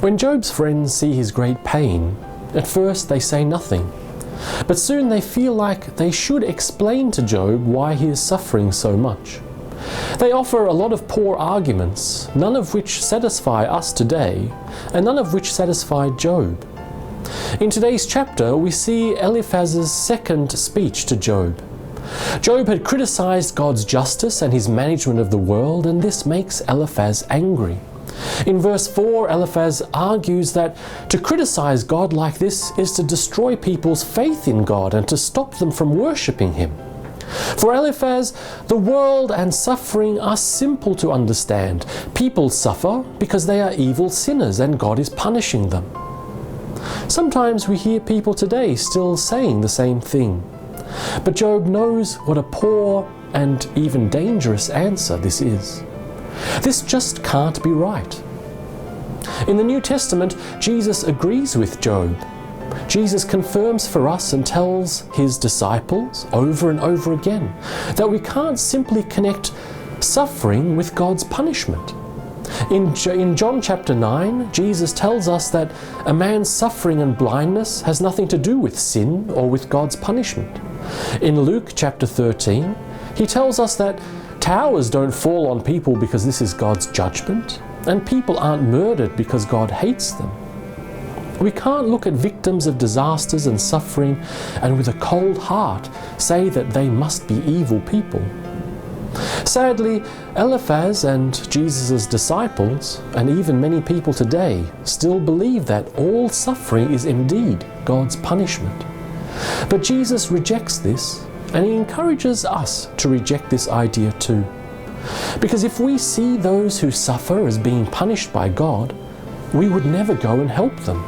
When Job's friends see his great pain, at first they say nothing, but soon they feel like they should explain to Job why he is suffering so much. They offer a lot of poor arguments, none of which satisfy us today, and none of which satisfied Job. In today's chapter, we see Eliphaz's second speech to Job. Job had criticized God's justice and his management of the world, and this makes Eliphaz angry. In verse 4, Eliphaz argues that to criticize God like this is to destroy people's faith in God and to stop them from worshipping Him. For Eliphaz, the world and suffering are simple to understand. People suffer because they are evil sinners and God is punishing them. Sometimes we hear people today still saying the same thing. But Job knows what a poor and even dangerous answer this is. This just can't be right. In the New Testament, Jesus agrees with Job. Jesus confirms for us and tells his disciples over and over again that we can't simply connect suffering with God's punishment. In John chapter 9, Jesus tells us that a man's suffering and blindness has nothing to do with sin or with God's punishment. In Luke chapter 13, he tells us that towers don't fall on people because this is God's judgment, and people aren't murdered because God hates them. We can't look at victims of disasters and suffering and with a cold heart say that they must be evil people. Sadly, Eliphaz and Jesus' disciples, and even many people today, still believe that all suffering is indeed God's punishment. But Jesus rejects this, and he encourages us to reject this idea too. Because if we see those who suffer as being punished by God, we would never go and help them.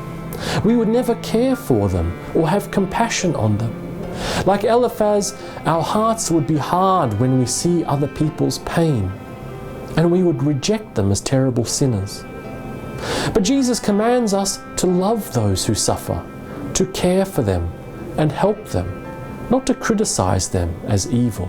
We would never care for them or have compassion on them. Like Eliphaz, our hearts would be hard when we see other people's pain, and we would reject them as terrible sinners. But Jesus commands us to love those who suffer, to care for them and help them, not to criticize them as evil.